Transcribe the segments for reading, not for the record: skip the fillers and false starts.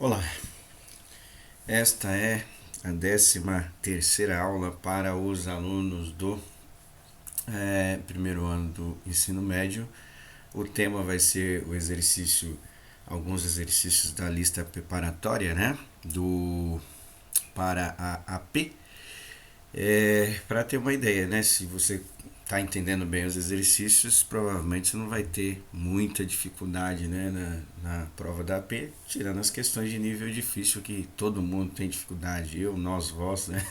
Olá, esta é a 13ª aula para os alunos do primeiro ano do ensino médio. O tema vai ser alguns exercícios da lista preparatória, né, para a AP. Para ter uma ideia, né, se você está entendendo bem os exercícios, provavelmente você não vai ter muita dificuldade, né, na prova da AP, tirando as questões de nível difícil que todo mundo tem dificuldade, nós, vós, né,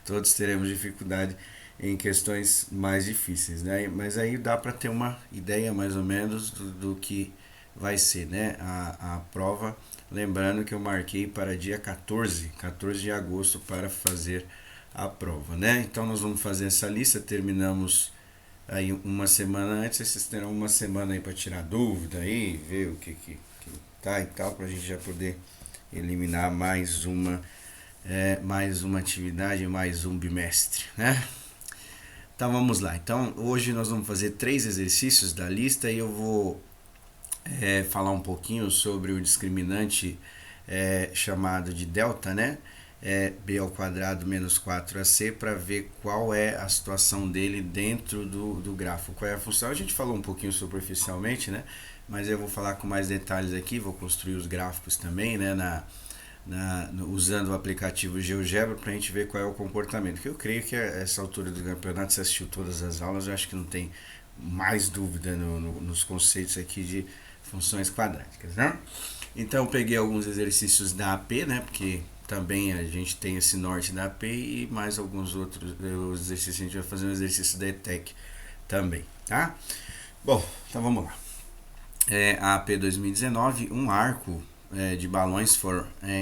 todos teremos dificuldade em questões mais difíceis, né, mas aí dá para ter uma ideia mais ou menos do que vai ser, né, a prova, lembrando que eu marquei para dia 14 de agosto para fazer a prova, né? Então nós vamos fazer essa lista, terminamos aí uma semana antes, vocês terão uma semana aí para tirar dúvida aí, ver o que tá e tal, para a gente já poder eliminar mais uma atividade, mais um bimestre, né? Então vamos lá. Então hoje nós vamos fazer 3 exercícios da lista e eu vou falar um pouquinho sobre o discriminante chamado de delta, né? B ao quadrado menos 4ac, para ver qual é a situação dele dentro do gráfico, qual é a função. A gente falou um pouquinho superficialmente, né? Mas eu vou falar com mais detalhes aqui, vou construir os gráficos também, né? Usando o aplicativo GeoGebra para a gente ver qual é o comportamento. Que eu creio que a essa altura do campeonato, você assistiu todas as aulas, eu acho que não tem mais dúvida nos conceitos aqui de funções quadráticas, né? Então eu peguei alguns exercícios da AP, né? Porque também a gente tem esse norte da AP e mais alguns outros exercícios. A gente vai fazer um exercício da ETEC também, tá? Bom, então vamos lá. A AP 2019, um arco de balões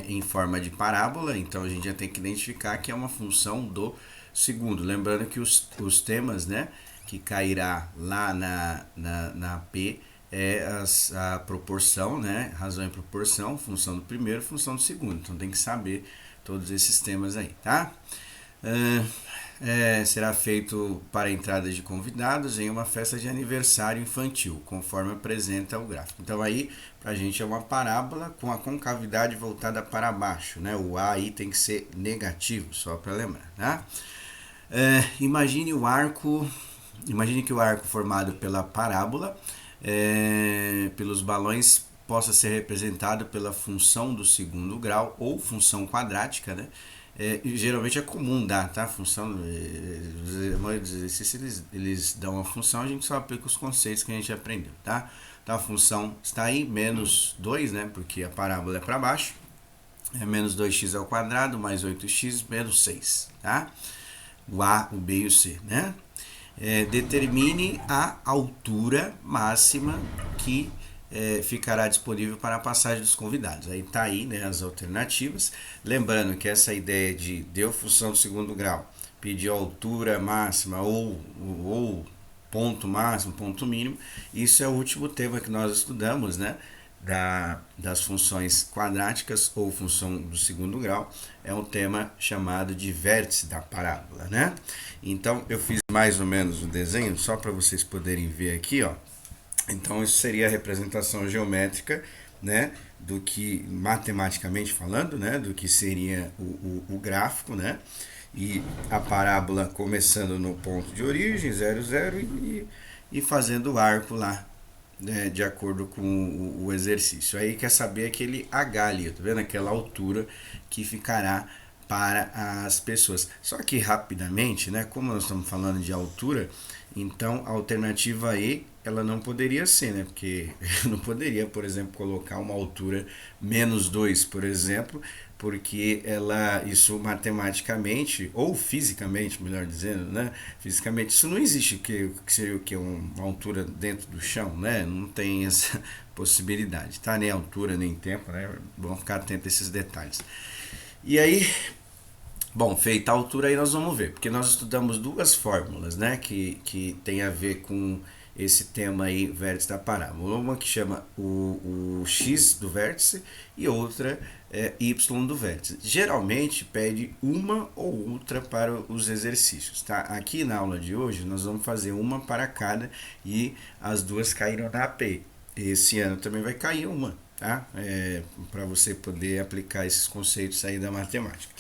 em forma de parábola, então a gente já tem que identificar que é uma função do segundo. Lembrando que os temas, né, que cairá lá na AP a proporção, né, razão e proporção, função do primeiro, função do segundo. Então tem que saber todos esses temas aí, tá? Será feito para entrada de convidados em uma festa de aniversário infantil, conforme apresenta o gráfico. Então aí, pra gente é uma parábola com a concavidade voltada para baixo, né? O A aí tem que ser negativo, só para lembrar, tá? Imagine que o arco formado pela parábola, pelos balões, possa ser representado pela função do segundo grau ou função quadrática, né? Geralmente é comum dar, tá? Função, a maioria dos exercícios eles dão a função, a gente só aplica os conceitos que a gente aprendeu, tá? Então a função está aí, menos 2, né? Porque a parábola é para baixo, é menos 2x ao quadrado, mais 8x, menos 6, tá? O A, o B e o C, né? Determine a altura máxima que ficará disponível para a passagem dos convidados. Aí tá aí, né, as alternativas. Lembrando que essa ideia de deu função do segundo grau, pediu altura máxima ou ponto máximo, ponto mínimo, isso é o último tema que nós estudamos, né? Das funções quadráticas ou função do segundo grau, é um tema chamado de vértice da parábola, né? Então eu fiz mais ou menos o desenho só para vocês poderem ver aqui, ó. Então isso seria a representação geométrica, né, do que matematicamente falando, né, do que seria o gráfico, né? E a parábola começando no ponto de origem, 0, 0, e fazendo o arco lá, né, de acordo com o exercício. Aí quer saber aquele H ali, tá vendo? Aquela altura que ficará para as pessoas. Só que rapidamente, né, como nós estamos falando de altura, então a alternativa E ela não poderia ser, né? Porque eu não poderia, por exemplo, colocar uma altura menos 2, por exemplo, porque isso matematicamente, ou fisicamente, melhor dizendo, né? Fisicamente, isso não existe, que seria o que? Uma altura dentro do chão, né? Não tem essa possibilidade, tá? Nem altura, nem tempo, né? Vamos ficar atento a esses detalhes. E aí, bom, feita a altura aí nós vamos ver, porque nós estudamos duas fórmulas, né, que tem a ver com esse tema aí, vértice da parábola. Uma que chama o x do vértice e outra y do vértice. Geralmente pede uma ou outra para os exercícios, tá? Aqui na aula de hoje nós vamos fazer uma para cada e as duas caíram na AP. Esse ano também vai cair uma, tá? Para você poder aplicar esses conceitos aí da matemática.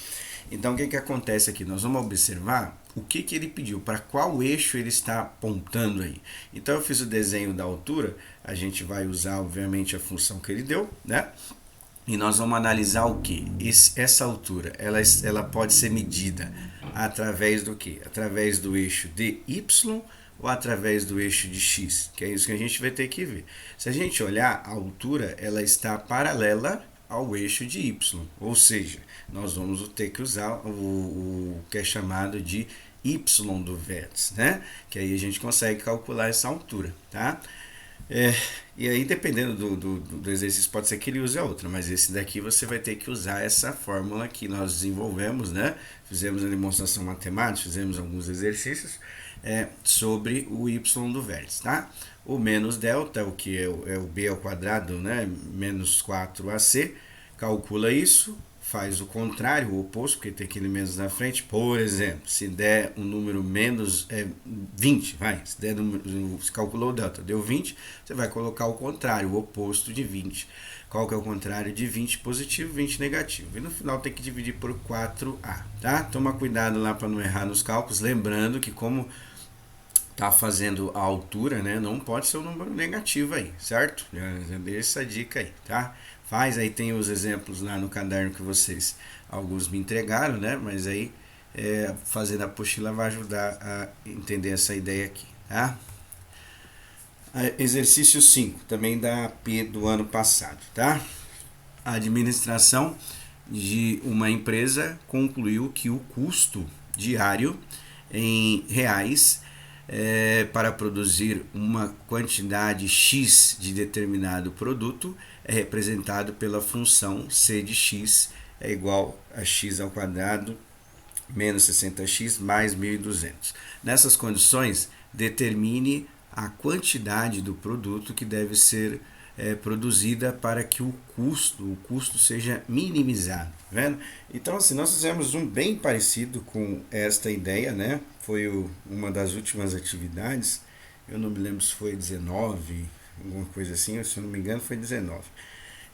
Então, o que acontece aqui? Nós vamos observar o que ele pediu, para qual eixo ele está apontando aí. Então, eu fiz o desenho da altura, a gente vai usar, obviamente, a função que ele deu, né? E nós vamos analisar o que? Essa altura, ela pode ser medida através do que? Através do eixo de y ou através do eixo de x, que é isso que a gente vai ter que ver. Se a gente olhar, a altura ela está paralela ao eixo de y, ou seja, nós vamos ter que usar o que é chamado de y do vértice, né? Que aí a gente consegue calcular essa altura, tá? E aí, dependendo do exercício, pode ser que ele use a outra, mas esse daqui você vai ter que usar essa fórmula que nós desenvolvemos, né? Fizemos a demonstração matemática, fizemos alguns exercícios sobre o y do vértice, tá? O menos delta, o que é o b ao quadrado, né? Menos 4ac, calcula isso, faz o contrário, o oposto, porque tem aquele menos na frente. Por exemplo, se der um número menos 20, se der se calculou o delta, deu 20, você vai colocar o contrário, o oposto de 20. Qual que é o contrário de 20 positivo, 20 negativo? E no final tem que dividir por 4a, tá? Toma cuidado lá para não errar nos cálculos, lembrando que como tá fazendo a altura, né, não pode ser um número negativo aí, certo? Já dei essa dica aí, tá? Faz, aí tem os exemplos lá no caderno que vocês, alguns me entregaram, né? Mas aí, fazendo a apostila vai ajudar a entender essa ideia aqui, tá? Exercício 5, também da AP do ano passado, tá? A administração de uma empresa concluiu que o custo diário em reais para produzir uma quantidade X de determinado produto é representado pela função c de x é igual a x ao quadrado menos 60x mais 1.200. Nessas condições, determine a quantidade do produto que deve ser produzida para que o custo seja minimizado, tá vendo? Então, assim, nós fizemos um bem parecido com esta ideia, né? Foi uma das últimas atividades, eu não me lembro se foi 19, alguma coisa assim, se eu não me engano foi 19.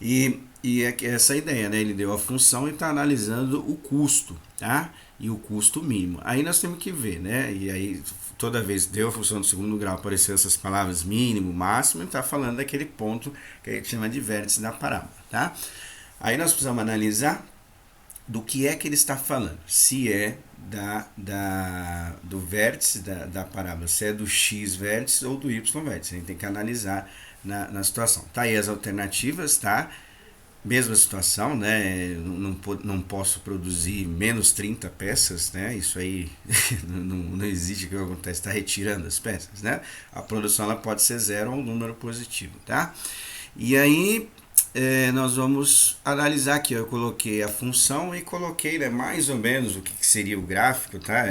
E é essa ideia, né? Ele deu a função e está analisando o custo, tá? E o custo mínimo. Aí nós temos que ver, né? E aí toda vez deu a função do segundo grau, apareceu essas palavras mínimo, máximo, e está falando daquele ponto que a gente chama de vértice da parábola, tá? Aí nós precisamos analisar do que é que ele está falando. Se é do vértice da parábola, se é do x vértice ou do y vértice. A gente tem que analisar na situação. Tá aí as alternativas, tá? Mesma situação, né? Não posso produzir menos 30 peças, né? Isso aí não existe, o que acontece, está retirando as peças, né? A produção ela pode ser zero ou um número positivo, tá? E aí nós vamos analisar aqui, eu coloquei a função e coloquei, né, mais ou menos o que seria o gráfico, tá?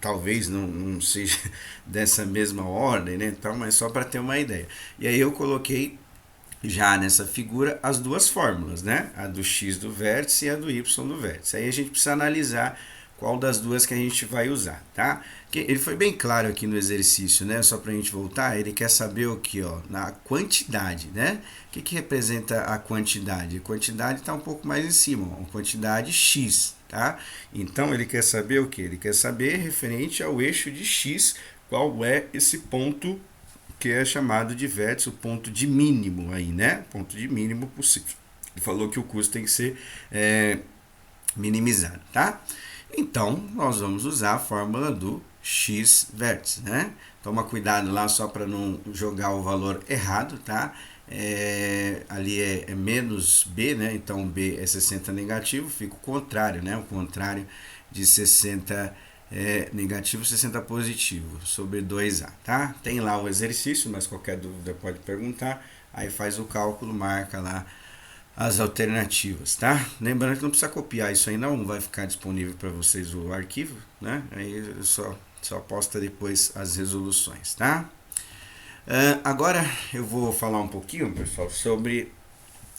Talvez não seja dessa mesma ordem, né? Então, mas só para ter uma ideia. E aí eu coloquei já nessa figura as duas fórmulas, né? A do x do vértice e a do y do vértice. Aí a gente precisa analisar qual das duas que a gente vai usar, tá? Ele foi bem claro aqui no exercício, né? Só para a gente voltar, ele quer saber o que, ó, na quantidade, né? O que representa a quantidade? A quantidade está um pouco mais em cima, ó, quantidade x, tá? Então ele quer saber o que? Ele quer saber referente ao eixo de x, qual é esse ponto que é chamado de vértice, o ponto de mínimo aí, né? Ponto de mínimo possível. Ele falou que o custo tem que ser minimizado, tá? Então, nós vamos usar a fórmula do x vértice, né? Toma cuidado lá só para não jogar o valor errado, tá? Ali é menos b, né? Então, b é 60 negativo, fica o contrário, né? O contrário de 60 negativo, 60 positivo, sobre 2a, tá? Tem lá o exercício, mas qualquer dúvida pode perguntar. Aí faz o cálculo, marca lá as alternativas, tá? Lembrando que não precisa copiar isso aí, não vai ficar disponível para vocês o arquivo, né? Aí só posta depois as resoluções, tá? Agora eu vou falar um pouquinho, pessoal, sobre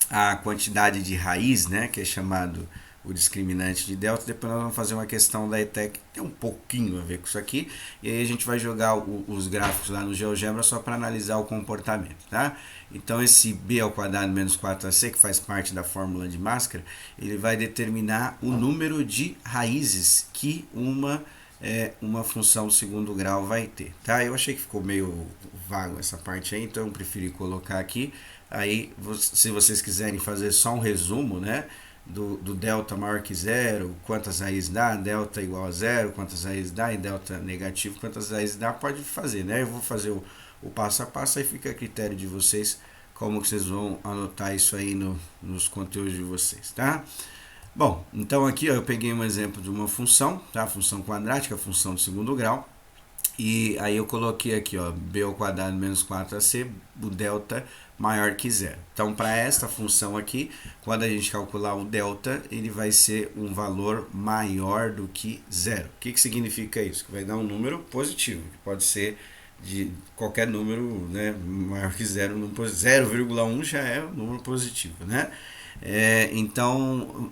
a quantidade de raiz, né? Que é chamado o discriminante de delta. Depois nós vamos fazer uma questão da ETEC que tem um pouquinho a ver com isso aqui. E aí a gente vai jogar os gráficos lá no GeoGebra só para analisar o comportamento, tá? Então esse b ao quadrado menos 4ac, que faz parte da fórmula de Bhaskara, ele vai determinar o número de raízes que uma função do segundo grau vai ter, tá? Eu achei que ficou meio vago essa parte aí, então eu preferi colocar aqui. Aí, se vocês quiserem fazer só um resumo, né, do delta maior que zero, quantas raízes dá, delta igual a zero, quantas raízes dá, e delta negativo, quantas raízes dá, pode fazer, né? Eu vou fazer o passo a passo, aí fica a critério de vocês como que vocês vão anotar isso aí nos conteúdos de vocês, tá? Bom, então aqui ó, eu peguei um exemplo de uma função, tá? Função quadrática, função de segundo grau. E aí eu coloquei aqui, ó, b ao quadrado menos 4ac, o delta maior que zero. Então, para esta função aqui, quando a gente calcular o delta, ele vai ser um valor maior do que zero. O que significa isso? Que vai dar um número positivo, que pode ser de qualquer número, né, maior que zero. 0,1 já é um número positivo, né? Então,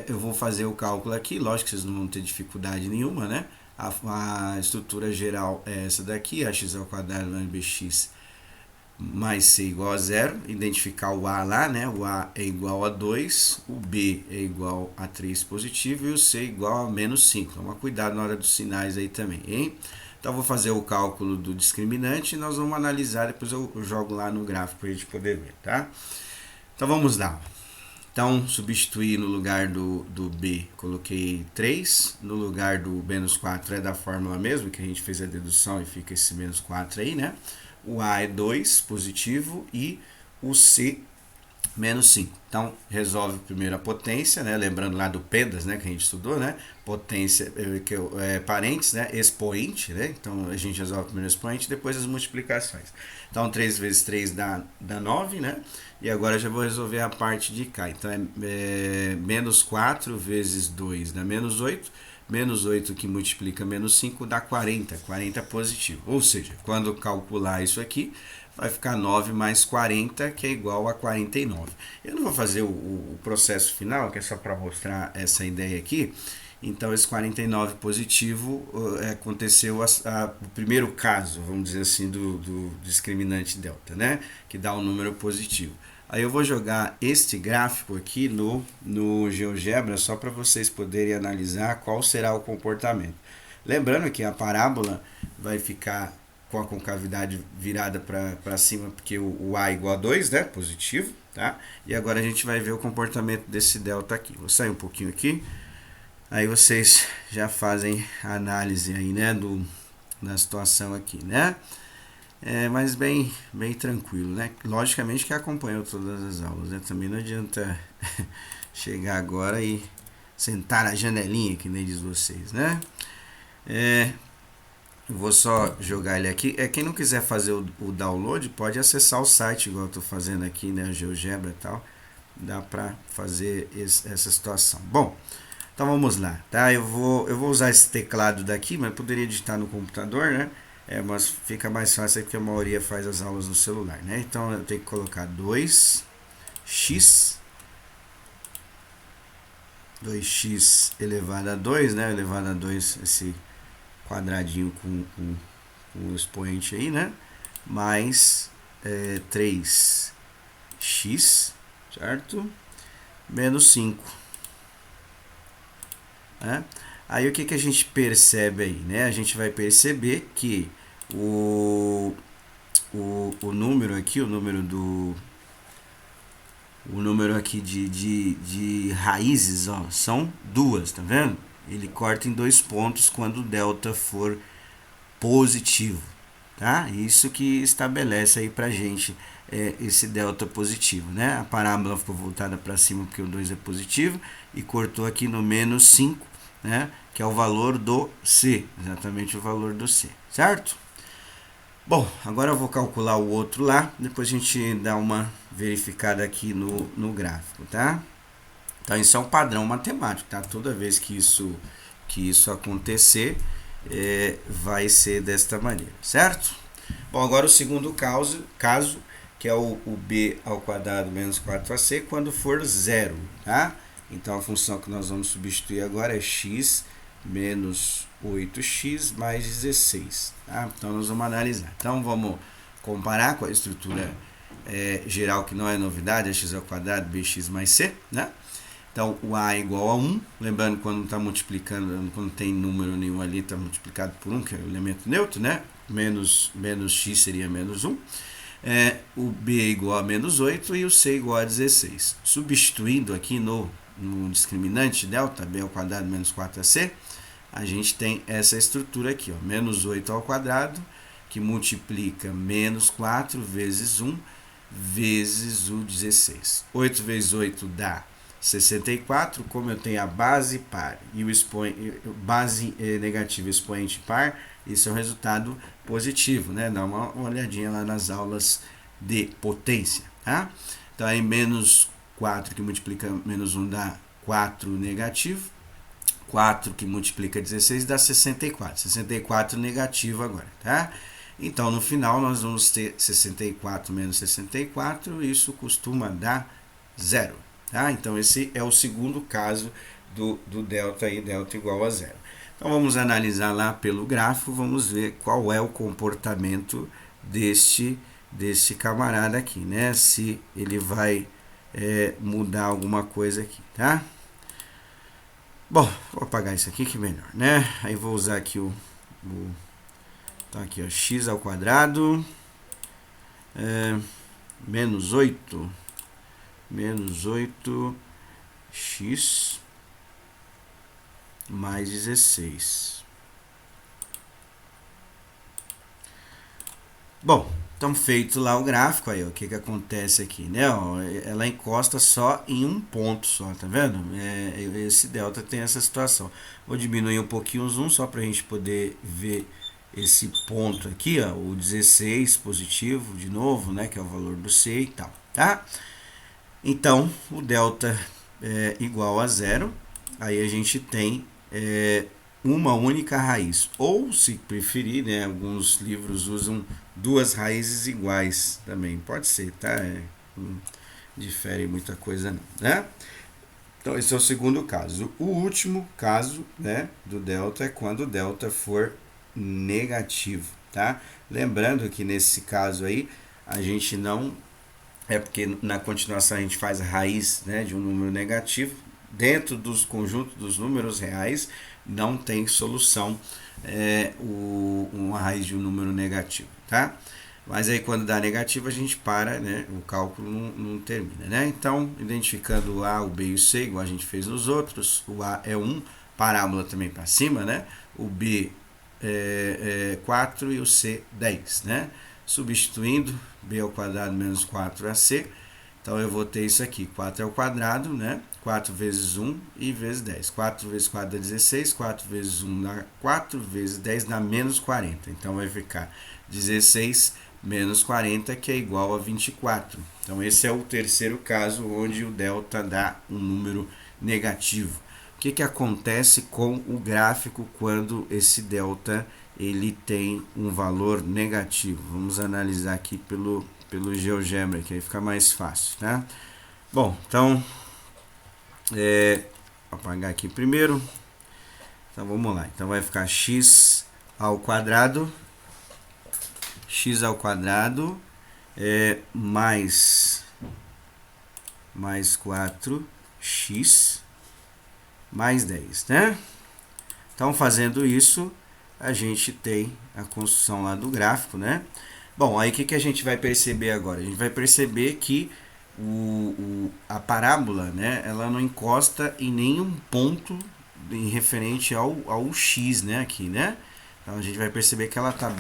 eu vou fazer o cálculo aqui. Lógico que vocês não vão ter dificuldade nenhuma, né? A estrutura geral é essa daqui, ax ao quadrado menos bx mais c igual a zero. Identificar o a lá, né? O a é igual a 2, o b é igual a 3 positivo e o c igual a menos 5. Toma cuidado na hora dos sinais aí também, hein? Então, eu vou fazer o cálculo do discriminante e nós vamos analisar, depois eu jogo lá no gráfico para a gente poder ver, tá? Então, vamos lá. Então, substituir no lugar do b, coloquei 3. No lugar do menos 4 é da fórmula mesmo, que a gente fez a dedução e fica esse menos 4 aí, né? O a é 2, positivo, e o c, menos 5. Então, resolve primeiro a potência, né? Lembrando lá do PEDAS, né? Que a gente estudou, né? Potência, parênteses, né? Expoente, né? Então, a gente resolve primeiro o expoente, depois as multiplicações. Então, 3 vezes 3 dá 9, né? E agora eu já vou resolver a parte de cá. Então, menos 4 vezes 2 dá menos 8. Menos 8 que multiplica menos 5 dá 40. 40 positivo. Ou seja, quando calcular isso aqui, vai ficar 9 mais 40, que é igual a 49. Eu não vou fazer o processo final, que é só para mostrar essa ideia aqui. Então, esse 49 positivo aconteceu o primeiro caso, vamos dizer assim, do discriminante delta, né? Que dá um número positivo. Aí eu vou jogar este gráfico aqui no GeoGebra, só para vocês poderem analisar qual será o comportamento. Lembrando que a parábola vai ficar com a concavidade virada para cima, porque o a é igual a 2, né? Positivo, tá? E agora a gente vai ver o comportamento desse delta aqui. Vou sair um pouquinho aqui. Aí vocês já fazem a análise aí, né, da situação aqui, né? Mas bem tranquilo, né? Logicamente que acompanhou todas as aulas, né? Também não adianta chegar agora e sentar na janelinha, que nem diz vocês, né? Eu vou só jogar ele aqui. Quem não quiser fazer o download, pode acessar o site, igual eu tô fazendo aqui, né? GeoGebra e tal. Dá para fazer essa situação. Bom, então vamos lá, tá? Eu vou usar esse teclado daqui, mas poderia digitar no computador, né? Mas fica mais fácil porque a maioria faz as aulas no celular, né? Então eu tenho que colocar 2x elevado a 2, né? Elevado a 2, esse quadradinho com o expoente aí, né? Mais 3x, certo? Menos 5. Aí o que a gente percebe aí, né? A gente vai perceber que o número aqui, o número aqui de raízes, ó, são 2, tá vendo? Ele corta em 2 pontos quando o delta for positivo, tá? Isso que estabelece aí pra gente esse delta positivo, né? A parábola ficou voltada para cima porque o 2 é positivo e cortou aqui no menos 5, né? Que é o valor do C, exatamente o valor do C, certo? Bom, agora eu vou calcular o outro lá, depois a gente dá uma verificada aqui no gráfico, tá? Então, isso é um padrão matemático, tá? Toda vez que isso acontecer, vai ser desta maneira, certo? Bom, agora o segundo caso que é o b ao quadrado menos 4ac, quando for zero, tá? Então a função que nós vamos substituir agora é x menos 8x mais 16. Tá? Então nós vamos analisar. Então vamos comparar com a estrutura geral, que não é novidade, é x ao quadrado, bx mais c, né? Então, o a é igual a 1, lembrando quando está multiplicando, quando tem número nenhum ali, está multiplicado por 1, que é o elemento neutro, né? Menos x seria menos 1. O b é igual a menos 8 e o c é igual a 16. Substituindo aqui no discriminante delta, b ao quadrado menos 4ac, a gente tem essa estrutura aqui, ó, menos 8 ao quadrado, que multiplica menos 4 vezes 1 vezes o 16. 8 vezes 8 dá 64, como eu tenho a base par e o base negativa e expoente par, isso é um resultado positivo, né? Dá uma olhadinha lá nas aulas de potência, tá? Então aí menos 4 que multiplica menos 1 dá 4 negativo, 4 que multiplica 16 dá 64, 64 negativo agora, tá? Então no final nós vamos ter 64 menos 64, isso costuma dar 0. Tá? Então esse é o segundo caso do delta aí, delta igual a 0. Então vamos analisar lá pelo gráfico, vamos ver qual é o comportamento deste camarada aqui, né? Se ele vai mudar alguma coisa aqui, tá? Bom, vou apagar isso aqui que é melhor, né? Aí vou usar aqui tá aqui, ó, x ao quadrado menos 8 x mais 16. Bom, então feito lá o gráfico, aí ó, o que acontece aqui, né? Ó, ela encosta só em um ponto só, tá vendo? Esse delta tem essa situação. Vou diminuir um pouquinho o zoom só para a gente poder ver esse ponto aqui, ó, o 16 positivo de novo, né? Que é o valor do C e tal, tá? Então, o delta é igual a 0, aí a gente tem uma única raiz. Ou, se preferir, né, alguns livros usam duas raízes iguais também. Pode ser, tá? Não difere muita coisa não, né? Então, esse é o segundo caso. O último caso, né, do delta é quando o delta for negativo, tá? Lembrando que nesse caso aí, a gente não... porque na continuação a gente faz a raiz, né, de um número negativo. Dentro dos conjuntos dos números reais, não tem solução uma raiz de um número negativo, tá? Mas aí quando dá negativo a gente para, né, o cálculo não termina, né? Então, identificando o A, o B e o C, igual a gente fez nos outros, o A é 1, parábola também para cima, né? O B é 4 e o C 10, né? Substituindo, b ao quadrado menos 4ac, então eu vou ter isso aqui, 4 ao quadrado, né? 4 vezes 1 e vezes 10. 4 vezes 4 dá 16, 4 vezes 1 dá 4, vezes 10 dá menos 40. Então vai ficar 16 menos 40, que é igual a 24. Então esse é o terceiro caso onde o delta dá um número negativo. O que acontece com o gráfico quando esse delta ele tem um valor negativo? Vamos analisar aqui pelo GeoGebra, que aí fica mais fácil, tá? Bom, então, vou apagar aqui primeiro. Então vamos lá. Então vai ficar x ao quadrado mais 4x mais 10, né? Então, fazendo isso, a gente tem a construção lá do gráfico, né? Bom, aí o que a gente vai perceber agora? A gente vai perceber que a parábola, né, ela não encosta em nenhum ponto em referente ao x, né, aqui, né? Então, a gente vai perceber que ela está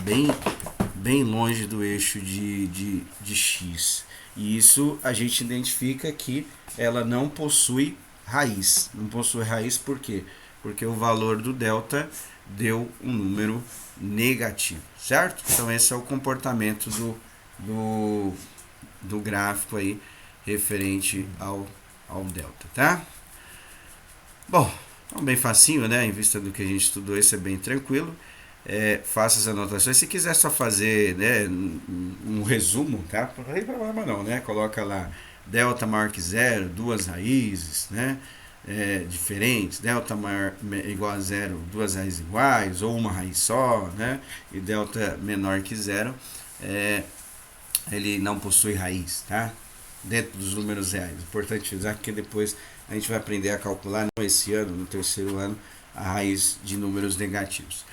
bem longe do eixo de x. E isso a gente identifica que ela não possui raiz. Não possui raiz por quê? Porque o valor do delta deu um número negativo, certo? Então esse é o comportamento do gráfico aí referente ao delta, tá? Bom, então bem facinho, né? Em vista do que a gente estudou, esse é bem tranquilo. Faça as anotações. Se quiser só fazer, né, um resumo, tá? Não tem problema não, né? Coloca lá delta maior que 0, duas raízes, né? diferentes, delta maior igual a zero, duas raízes iguais, ou uma raiz só, né? E delta menor que zero, ele não possui raiz, tá? Dentro dos números reais. Importante usar porque depois a gente vai aprender a calcular, não esse ano, no terceiro ano, a raiz de números negativos.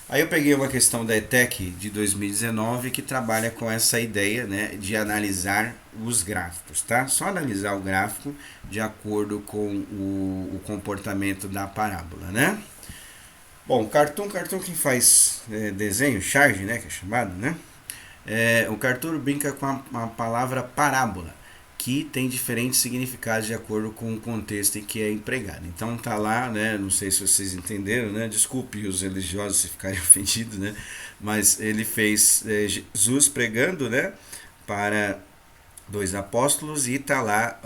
Aí eu peguei uma questão da ETEC de 2019 que trabalha com essa ideia, né, de analisar os gráficos, tá? Só analisar o gráfico de acordo com o comportamento da parábola, né? Bom, Cartoon quem faz desenho, charge, né, que é chamado, né? O Cartoon brinca com a palavra parábola, que tem diferentes significados de acordo com o contexto em que é empregado. Então tá lá, né? Não sei se vocês entenderam, né? Desculpe os religiosos se ficarem ofendidos, né? Mas ele fez Jesus pregando, né? Para dois apóstolos e tá lá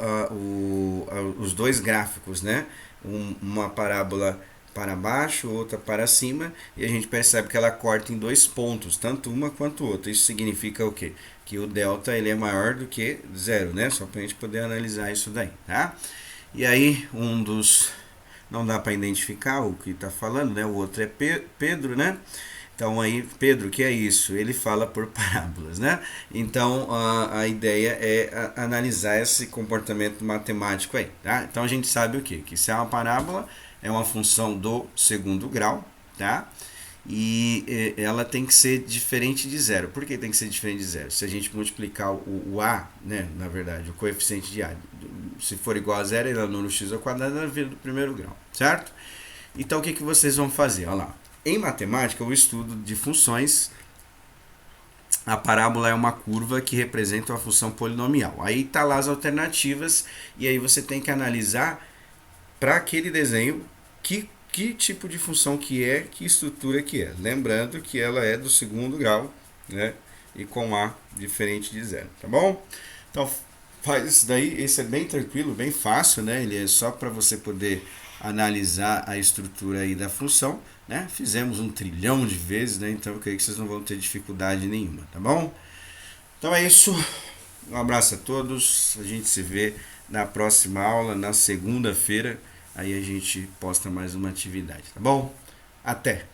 os dois gráficos, né? Uma parábola para baixo, outra para cima, e a gente percebe que ela corta em dois pontos, tanto uma quanto outra. Isso significa o quê? Que o delta ele é maior do que zero, né? Só para a gente poder analisar isso daí, tá? E aí, um dos... não dá para identificar o que está falando, né? O outro é Pedro, né? Então aí, Pedro, que é isso? Ele fala por parábolas, né? Então a ideia é analisar esse comportamento matemático aí, tá? Então a gente sabe o quê? Que se é uma parábola, é uma função do segundo grau, tá? E ela tem que ser diferente de zero. Por que tem que ser diferente de zero? Se a gente multiplicar o a, né, na verdade, o coeficiente de a, se for igual a zero, ele é no x ao quadrado, ela vira do primeiro grau, certo? Então o que vocês vão fazer? Olha lá. Em matemática, o estudo de funções, a parábola é uma curva que representa uma função polinomial. Aí tá lá as alternativas e aí você tem que analisar para aquele desenho que tipo de função que é, que estrutura que é. Lembrando que ela é do segundo grau, né? E com A diferente de zero, tá bom? Então faz isso daí, esse é bem tranquilo, bem fácil, né? Ele é só para você poder analisar a estrutura aí da função, né? Fizemos 1 trilhão de vezes, né? Então eu creio que vocês não vão ter dificuldade nenhuma, tá bom? Então é isso. Um abraço a todos. A gente se vê na próxima aula, na segunda-feira. Aí a gente posta mais uma atividade, tá bom? Até!